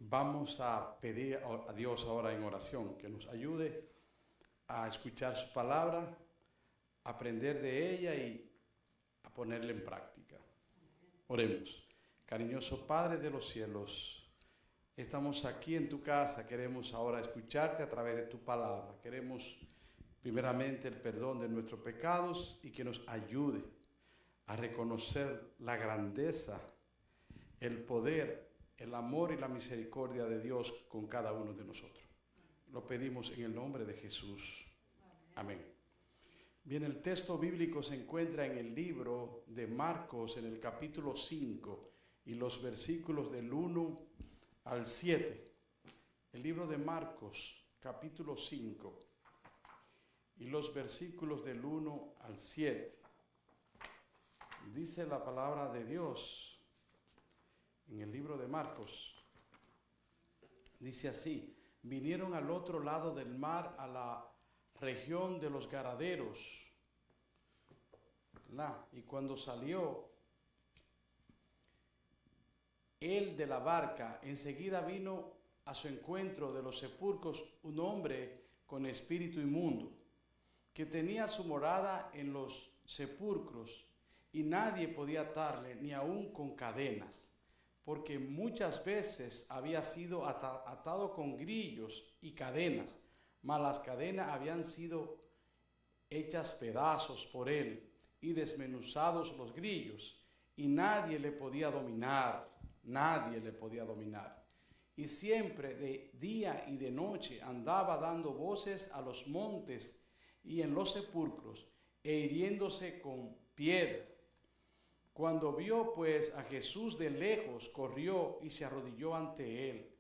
Vamos a pedir a Dios ahora en oración que nos ayude a escuchar su palabra, a aprender de ella y a ponerla en práctica. Oremos. Cariñoso Padre de los cielos, estamos aquí en tu casa, queremos ahora escucharte a través de tu palabra. Queremos primeramente el perdón de nuestros pecados y que nos ayude a reconocer la grandeza, el poder, el amor y la misericordia de Dios con cada uno de nosotros. Lo pedimos en el nombre de Jesús. Amén. Bien, el texto bíblico se encuentra en el libro de Marcos, en el capítulo 5, y los versículos del 1 al 7. El libro de Marcos, capítulo 5, y los versículos del 1 al 7. Dice la palabra de Dios en el libro de Marcos. Dice así: vinieron al otro lado del mar, a la región de los Gadarenos. Y cuando salió él de la barca, enseguida vino a su encuentro de los sepulcros un hombre con espíritu inmundo, que tenía su morada en los sepulcros, y nadie podía atarle, ni aun con cadenas, porque muchas veces había sido atado con grillos y cadenas, mas las cadenas habían sido hechas pedazos por él y desmenuzados los grillos, y nadie le podía dominar. Y siempre de día y de noche andaba dando voces a los montes y en los sepulcros, e hiriéndose con piedra. Cuando vio pues a Jesús de lejos, corrió y se arrodilló ante él,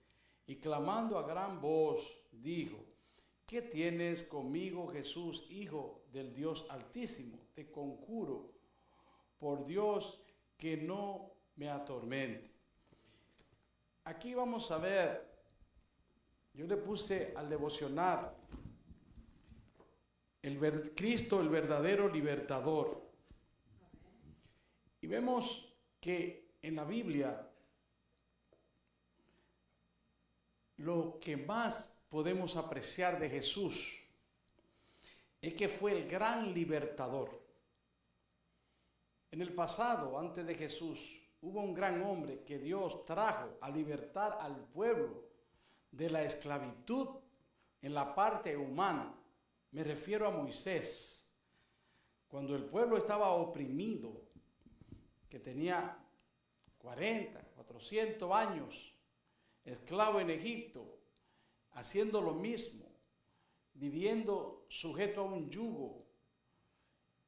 y clamando a gran voz, dijo: ¿qué tienes conmigo, Jesús, Hijo del Dios Altísimo? Te conjuro por Dios que no me atormente. Aquí vamos a ver, yo le puse al devocional, Cristo, el verdadero libertador. Y vemos que en la Biblia lo que más podemos apreciar de Jesús es que fue el gran libertador. En el pasado, antes de Jesús, hubo un gran hombre que Dios trajo a libertar al pueblo de la esclavitud en la parte humana. Me refiero a Moisés. Cuando el pueblo estaba oprimido, que tenía 400 años, esclavo en Egipto, haciendo lo mismo, viviendo sujeto a un yugo,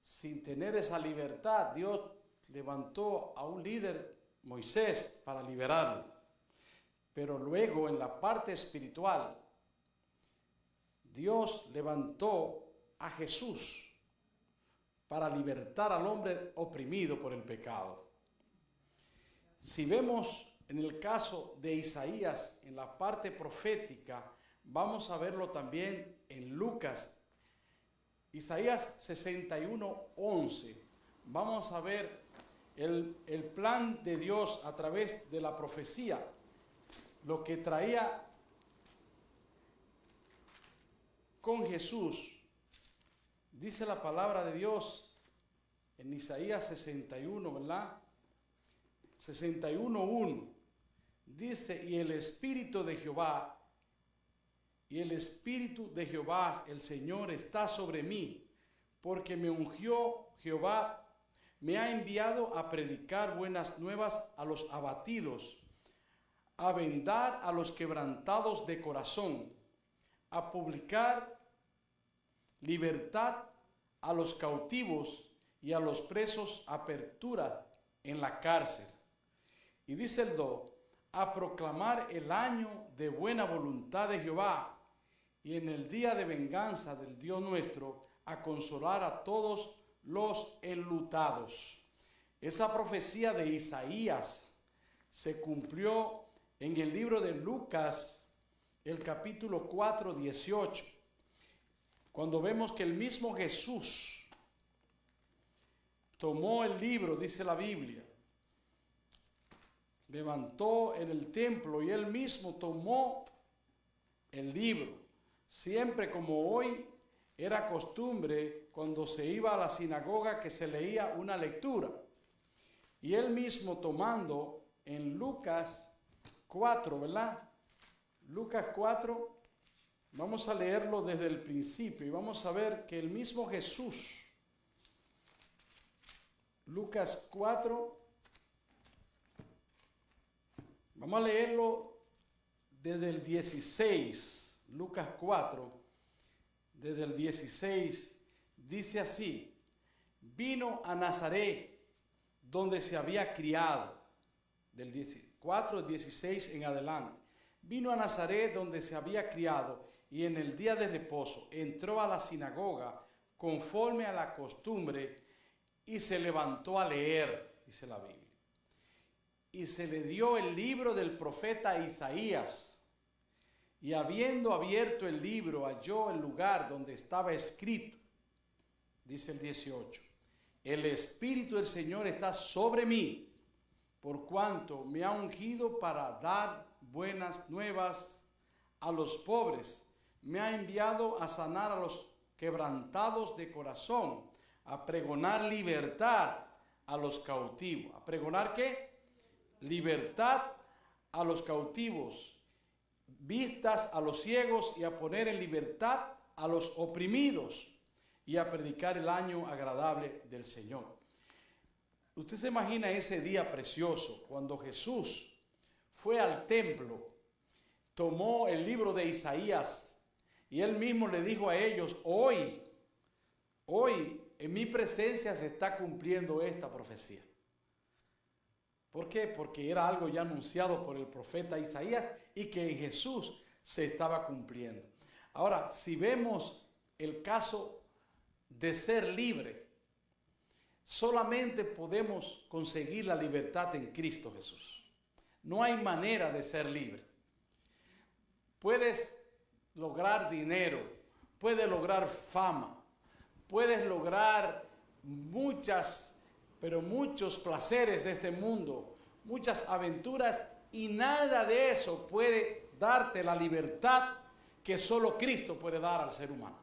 sin tener esa libertad, Dios levantó a un líder, Moisés, para liberarlo. Pero luego, en la parte espiritual, Dios levantó a Jesús para libertar al hombre oprimido por el pecado. Si vemos en el caso de Isaías, en la parte profética, vamos a verlo también en Lucas. Isaías 61:11. Vamos a ver el plan de Dios a través de la profecía, lo que traía con Jesús. Dice la palabra de Dios en Isaías 61, ¿verdad? 61:1. Dice: y el Espíritu de Jehová, el Señor, está sobre mí, porque me ungió Jehová, me ha enviado a predicar buenas nuevas a los abatidos, a vendar a los quebrantados de corazón, a publicar libertad a los cautivos y a los presos, apertura en la cárcel. Y dice el 2: a proclamar el año de buena voluntad de Jehová, y en el día de venganza del Dios nuestro, a consolar a todos los enlutados. Esa profecía de Isaías se cumplió en el libro de Lucas, el capítulo 4, 18. Cuando vemos que el mismo Jesús tomó el libro, dice la Biblia, levantó en el templo y él mismo tomó el libro. Siempre como hoy era costumbre cuando se iba a la sinagoga que se leía una lectura. Y él mismo tomando en Lucas 4, ¿verdad? Lucas 4, vamos a leerlo desde el principio y vamos a ver que el mismo Jesús, Lucas 4, vamos a leerlo desde el 16, Lucas 4, desde el 16, dice así: vino a Nazaret, donde se había criado, del 4, 16 en adelante. Vino a Nazaret, donde se había criado, y en el día de reposo entró a la sinagoga, conforme a la costumbre, y se levantó a leer, dice la Biblia. Y se le dio el libro del profeta Isaías, y habiendo abierto el libro, halló el lugar donde estaba escrito, dice el 18, el Espíritu del Señor está sobre mí, por cuanto me ha ungido para dar buenas nuevas a los pobres, me ha enviado a sanar a los quebrantados de corazón, a pregonar libertad a los cautivos. ¿A pregonar qué? Libertad a los cautivos, vistas a los ciegos, y a poner en libertad a los oprimidos, y a predicar el año agradable del Señor. Usted se imagina ese día precioso cuando Jesús fue al templo, tomó el libro de Isaías y él mismo le dijo a ellos: hoy en mi presencia se está cumpliendo esta profecía. ¿Por qué? Porque era algo ya anunciado por el profeta Isaías y que en Jesús se estaba cumpliendo. Ahora, si vemos el caso de ser libre, solamente podemos conseguir la libertad en Cristo Jesús. No hay manera de ser libre. Puedes lograr dinero, puedes lograr fama, puedes lograr muchos placeres de este mundo, muchas aventuras, y nada de eso puede darte la libertad que solo Cristo puede dar al ser humano.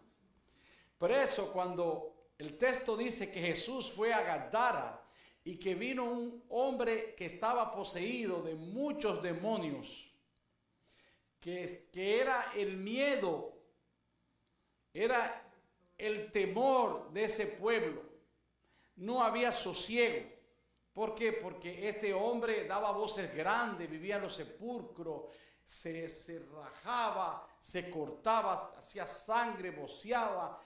Por eso, cuando el texto dice que Jesús fue a Gadara y que vino un hombre que estaba poseído de muchos demonios, que era el miedo, era el temor de ese pueblo, no había sosiego. ¿Por qué? Porque este hombre daba voces grandes, vivía en los sepulcros, se rajaba, se cortaba, hacía sangre, voceaba,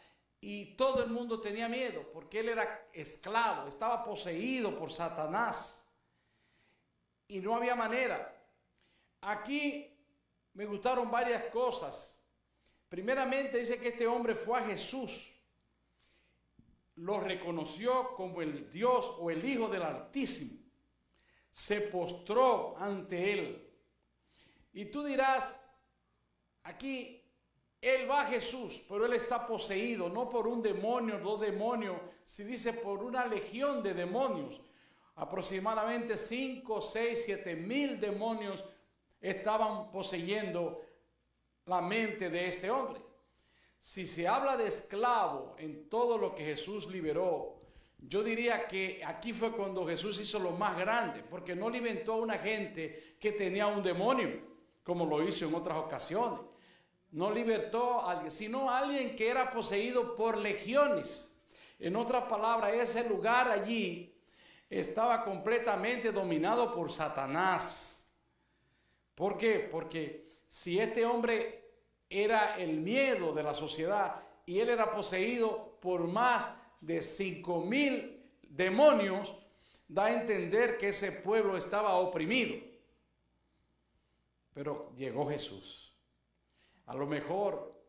y todo el mundo tenía miedo porque él era esclavo, estaba poseído por Satanás y no había manera. Aquí me gustaron varias cosas. Primeramente dice que este hombre fue a Jesús, lo reconoció como el Dios o el Hijo del Altísimo, se postró ante él. Y tú dirás, aquí él va a Jesús, pero él está poseído, no por un demonio, dos demonios, se dice por una legión de demonios. Aproximadamente 5, 6, 7 mil demonios estaban poseyendo la mente de este hombre. Si se habla de esclavo en todo lo que Jesús liberó, yo diría que aquí fue cuando Jesús hizo lo más grande, porque no libertó a una gente que tenía un demonio, como lo hizo en otras ocasiones. No libertó a alguien, sino a alguien que era poseído por legiones. En otras palabras, ese lugar allí estaba completamente dominado por Satanás. ¿Por qué? Porque si este hombre era el miedo de la sociedad y él era poseído por más de 5,000 demonios, da a entender que ese pueblo estaba oprimido. Pero llegó Jesús. A lo mejor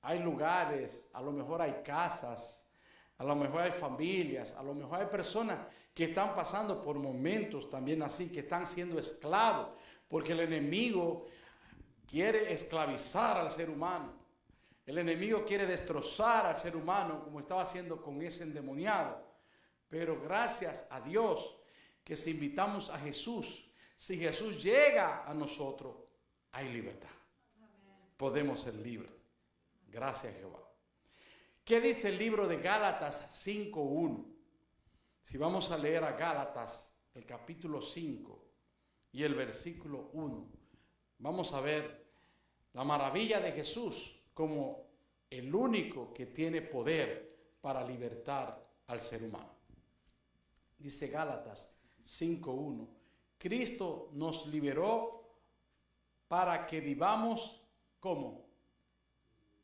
hay lugares, a lo mejor hay casas, a lo mejor hay familias, a lo mejor hay personas que están pasando por momentos también así, que están siendo esclavos, porque el enemigo quiere esclavizar al ser humano. El enemigo quiere destrozar al ser humano, como estaba haciendo con ese endemoniado. Pero gracias a Dios que si invitamos a Jesús, Si Jesús llega a nosotros, hay libertad. Podemos ser libres. Gracias, Jehová. ¿Qué dice el libro de Gálatas 5:1? Si vamos a leer a Gálatas, el capítulo 5 y el versículo 1, vamos a ver la maravilla de Jesús como el único que tiene poder para libertar al ser humano. Dice Gálatas 5:1, Cristo nos liberó para que vivamos ¿cómo?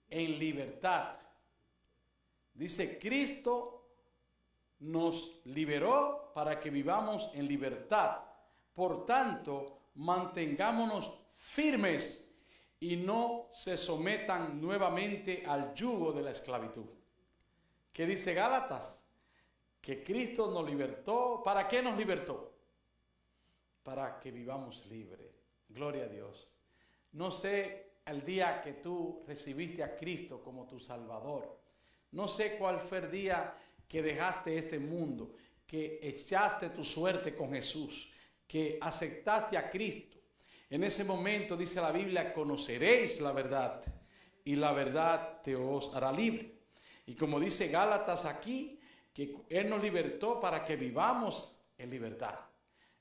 En libertad. Dice, Cristo nos liberó para que vivamos en libertad. Por tanto, mantengámonos firmes y no se sometan nuevamente al yugo de la esclavitud. ¿Qué dice Gálatas? Que Cristo nos libertó. ¿Para qué nos libertó? Para que vivamos libres. Gloria a Dios. No sé el día que tú recibiste a Cristo como tu Salvador. No sé cuál fue el día que dejaste este mundo, que echaste tu suerte con Jesús, que aceptaste a Cristo. En ese momento dice la Biblia, conoceréis la verdad y la verdad te os hará libre. Y como dice Gálatas aquí, que Él nos libertó para que vivamos en libertad.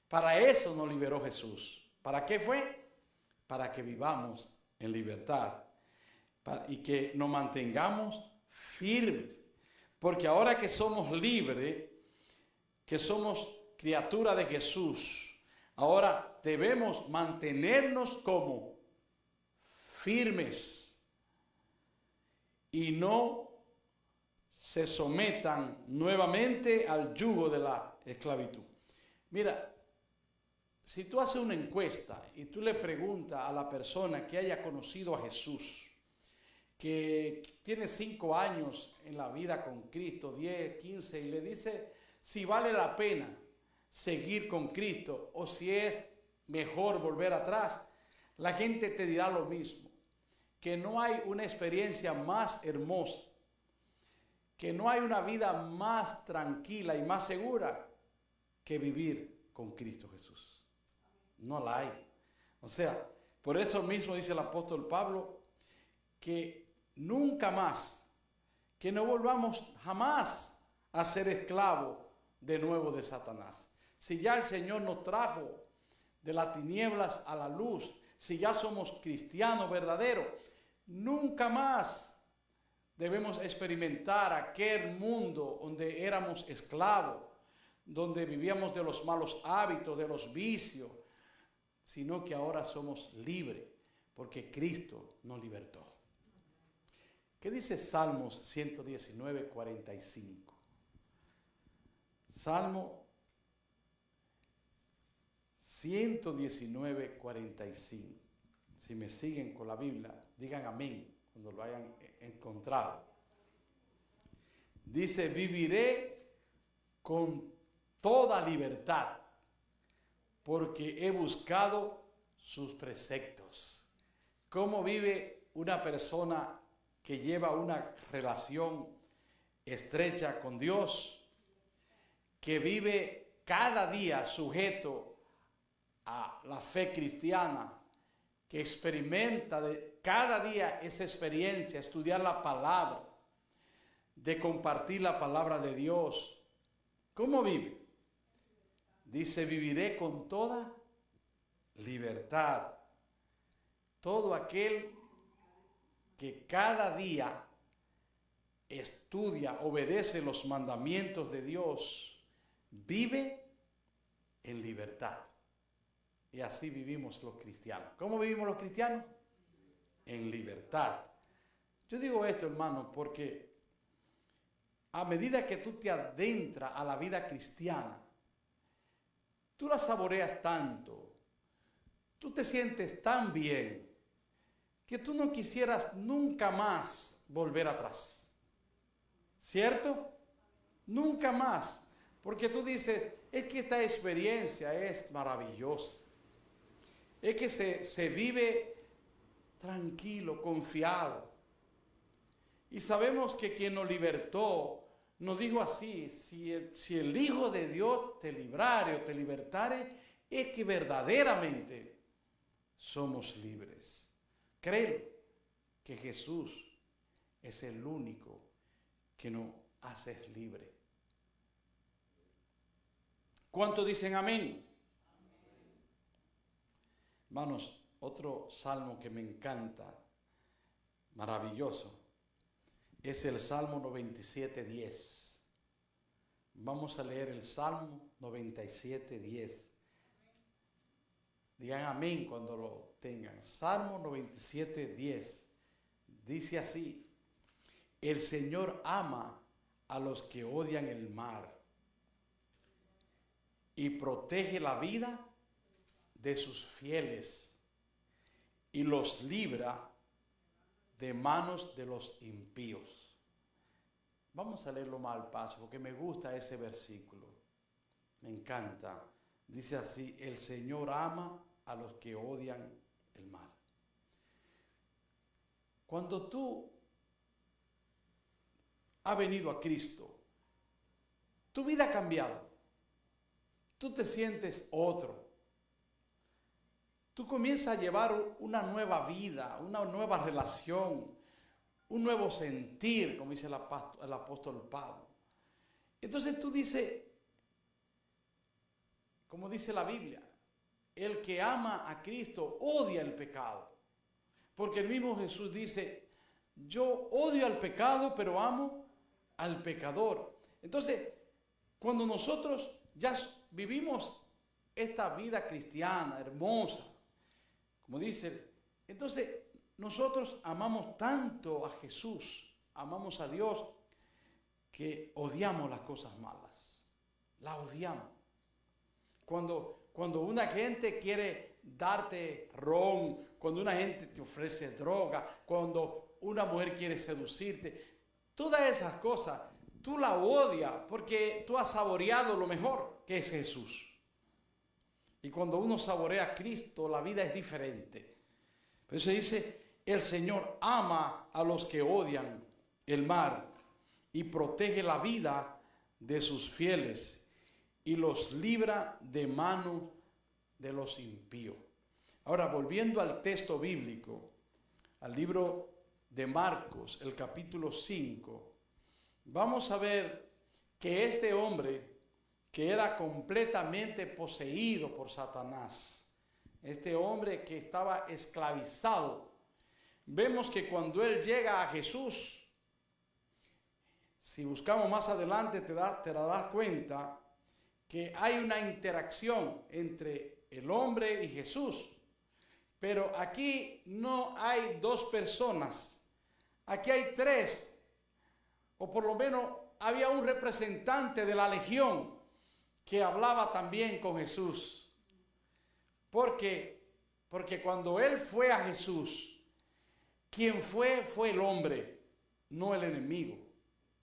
Para eso nos liberó Jesús. ¿Para qué fue? Para que vivamos en libertad y que nos mantengamos firmes. Porque ahora que somos libres, que somos criatura de Jesús, ahora debemos mantenernos como firmes y no se sometan nuevamente al yugo de la esclavitud. Mira, si tú haces una encuesta y tú le preguntas a la persona que haya conocido a Jesús, que tiene 5 años en la vida con Cristo, 10, 15, y le dice si vale la pena seguir con Cristo o si es mejor volver atrás, la gente te dirá lo mismo, que no hay una experiencia más hermosa, que no hay una vida más tranquila y más segura que vivir con Cristo Jesús. No la hay. O sea, por eso mismo dice el apóstol Pablo que nunca más, que no volvamos jamás a ser esclavos de nuevo de Satanás. Si ya el Señor nos trajo de las tinieblas a la luz, si ya somos cristianos verdaderos, nunca más debemos experimentar aquel mundo donde éramos esclavos, donde vivíamos de los malos hábitos, de los vicios, sino que ahora somos libres porque Cristo nos libertó. ¿Qué dice Salmos 119, 45? Salmo 119, 45. Si me siguen con la Biblia, digan amén cuando lo hayan encontrado. Dice, viviré con toda libertad, porque he buscado sus preceptos. ¿Cómo vive una persona que lleva una relación estrecha con Dios, que vive cada día sujeto a la fe cristiana, que experimenta cada día esa experiencia, estudiar la palabra, de compartir la palabra de Dios? ¿Cómo vive? Dice, viviré con toda libertad. Todo aquel que cada día estudia, obedece los mandamientos de Dios, vive en libertad. Y así vivimos los cristianos. ¿Cómo vivimos los cristianos? En libertad. Yo digo esto, hermano, porque a medida que tú te adentras a la vida cristiana, tú la saboreas tanto, tú te sientes tan bien, que tú no quisieras nunca más volver atrás. ¿Cierto? Nunca más. Porque tú dices, es que esta experiencia es maravillosa. Es que se vive tranquilo, confiado. Y sabemos que quien nos libertó, nos dijo así, si el Hijo de Dios te librare o te libertare, es que verdaderamente somos libres. Créelo, que Jesús es el único que nos hace libre. ¿Cuántos dicen amén? Hermanos, otro salmo que me encanta, maravilloso, es el Salmo 97:10. Vamos a leer el Salmo 97:10. Digan amén cuando lo tengan. Salmo 97:10. Dice así: el Señor ama a los que odian el mal y protege la vida de sus fieles y los libra de manos de los impíos. Vamos a leerlo más al paso porque me gusta ese versículo. Me encanta. Dice así: el Señor ama a los que odian el mal. Cuando tú has venido a Cristo, tu vida ha cambiado. Tú te sientes otro. Tú comienzas a llevar una nueva vida, una nueva relación, un nuevo sentir, como dice el apóstol Pablo. Entonces tú dices, como dice la Biblia, el que ama a Cristo odia el pecado. Porque el mismo Jesús dice, yo odio al pecado, pero amo al pecador. Entonces, cuando nosotros ya vivimos esta vida cristiana, hermosa, como dice, entonces nosotros amamos tanto a Jesús, amamos a Dios, que odiamos las cosas malas. Las odiamos. Cuando una gente quiere darte ron, cuando una gente te ofrece droga, cuando una mujer quiere seducirte, todas esas cosas, tú las odias porque tú has saboreado lo mejor que es Jesús. Y cuando uno saborea a Cristo, la vida es diferente. Por eso dice, el Señor ama a los que odian el mal y protege la vida de sus fieles y los libra de mano de los impíos. Ahora, volviendo al texto bíblico, al libro de Marcos, el capítulo 5, vamos a ver que este hombre, que era completamente poseído por Satanás, este hombre que estaba esclavizado, vemos que cuando él llega a Jesús, si buscamos más adelante te darás cuenta que hay una interacción entre el hombre y Jesús. Pero aquí no hay dos personas, aquí hay tres, o por lo menos había un representante de la legión que hablaba también con Jesús. Porque cuando él fue a Jesús, quien fue el hombre, no el enemigo,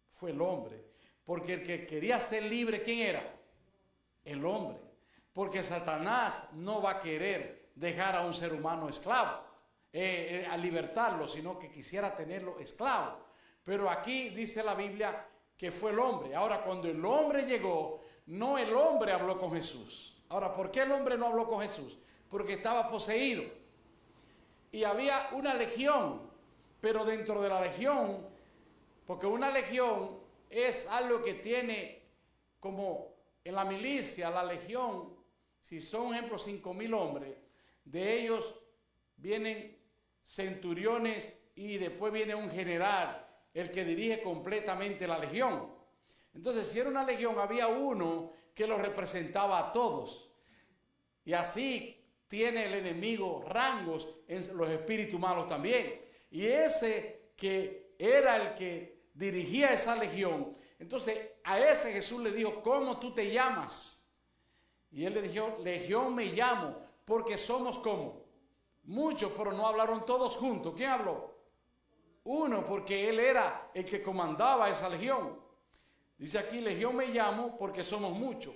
fue el hombre. Porque el que quería ser libre, ¿quién era? El hombre. Porque Satanás no va a querer dejar a un ser humano esclavo, a libertarlo, sino que quisiera tenerlo esclavo. Pero aquí dice la Biblia que fue el hombre. Ahora, cuando el hombre llegó, no el hombre habló con Jesús. Ahora, ¿por qué el hombre no habló con Jesús? Porque estaba poseído. Y había una legión, pero dentro de la legión, porque una legión es algo que tiene como en la milicia, la legión, si son, ejemplo, 5,000 hombres, de ellos vienen centuriones y después viene un general, el que dirige completamente la legión. Entonces, si era una legión, había uno que los representaba a todos. Y así tiene el enemigo rangos en los espíritus malos también. Y ese que era el que dirigía esa legión, entonces a ese Jesús le dijo, ¿cómo tú te llamas? Y él le dijo, legión me llamo, porque somos como muchos, pero no hablaron todos juntos. ¿Quién habló? Uno, porque él era el que comandaba esa legión. Dice aquí, legión me llamo porque somos muchos.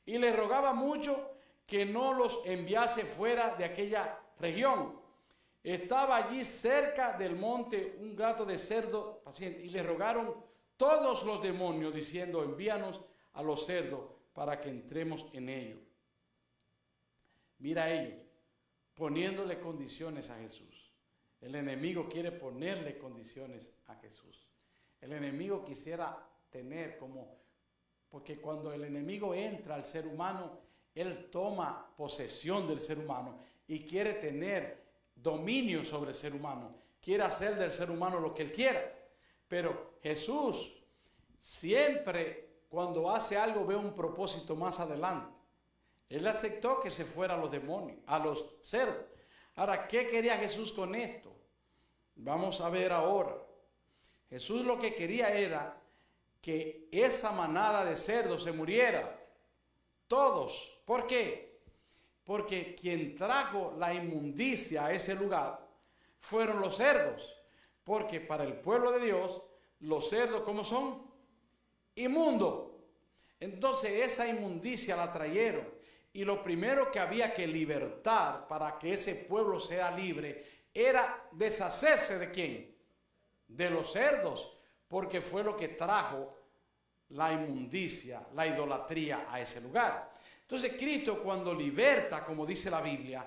Y le rogaba mucho que no los enviase fuera de aquella región. Estaba allí cerca del monte un gato de cerdo paciente, y le rogaron todos los demonios diciendo, envíanos a los cerdos para que entremos en ellos. Mira a ellos, poniéndole condiciones a Jesús. El enemigo quiere ponerle condiciones a Jesús. El enemigo quisiera tener porque cuando el enemigo entra al ser humano, él toma posesión del ser humano y quiere tener dominio sobre el ser humano. Quiere hacer del ser humano lo que él quiera. Pero Jesús siempre, cuando hace algo, ve un propósito más adelante. Él aceptó que se fuera a los demonios, a los cerdos. Ahora, ¿qué quería Jesús con esto? Vamos a ver ahora. Jesús lo que quería era que esa manada de cerdos se muriera. Todos. ¿Por qué? Porque quien trajo la inmundicia a ese lugar fueron los cerdos. Porque para el pueblo de Dios, los cerdos, ¿cómo son? Inmundos. Entonces esa inmundicia la trajeron. Y lo primero que había que libertar para que ese pueblo sea libre era deshacerse ¿de quién? De los cerdos, porque fue lo que trajo la inmundicia, la idolatría a ese lugar. Entonces Cristo, cuando liberta, como dice la Biblia,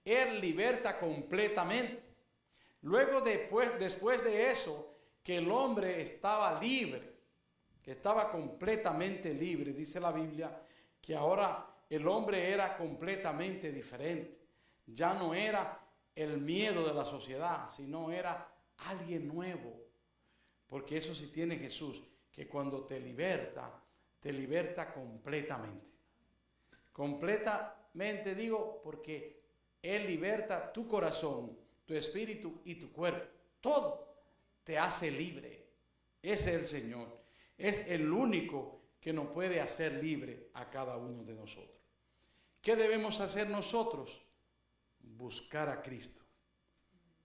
Él liberta completamente. Luego después de eso, que el hombre estaba libre, que estaba completamente libre, dice la Biblia, que ahora el hombre era completamente diferente. Ya no era el miedo de la sociedad, sino era alguien nuevo. Porque eso sí tiene Jesús, que cuando te liberta completamente. Completamente digo, porque Él liberta tu corazón, tu espíritu y tu cuerpo. Todo te hace libre. Ese es el Señor. Es el único que nos puede hacer libre a cada uno de nosotros. ¿Qué debemos hacer nosotros? Buscar a Cristo.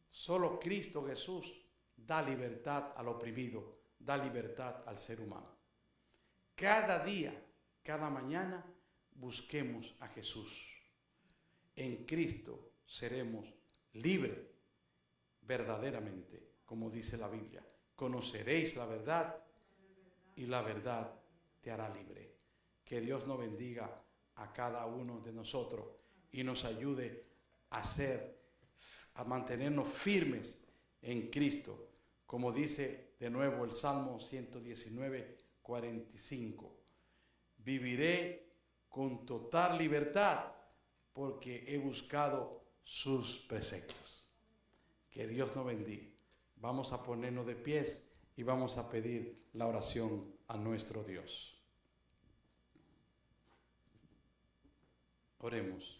Solo Cristo Jesús da libertad al oprimido, da libertad al ser humano. Cada día, cada mañana, busquemos a Jesús. En Cristo seremos libres verdaderamente, como dice la Biblia. Conoceréis la verdad y la verdad te hará libre. Que Dios nos bendiga a cada uno de nosotros y nos ayude a mantenernos firmes en Cristo, como dice de nuevo el Salmo 119, 45. Viviré con total libertad porque he buscado sus preceptos. Que Dios nos bendiga. Vamos a ponernos de pies y vamos a pedir la oración a nuestro Dios. Oremos.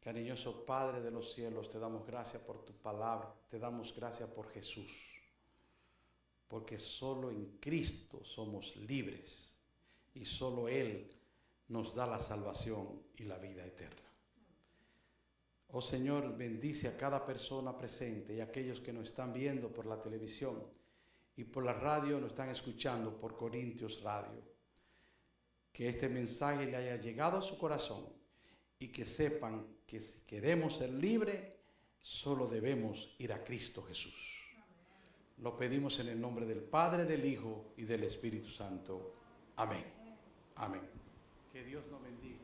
Cariñoso Padre de los cielos, te damos gracias por tu palabra, te damos gracias por Jesús, porque solo en Cristo somos libres y solo Él nos da la salvación y la vida eterna. Oh Señor, bendice a cada persona presente y a aquellos que nos están viendo por la televisión y por la radio, nos están escuchando por Corintios Radio. Que este mensaje le haya llegado a su corazón y que sepan que si queremos ser libres, solo debemos ir a Cristo Jesús. Lo pedimos en el nombre del Padre, del Hijo y del Espíritu Santo. Amén. Amén. Que Dios nos bendiga.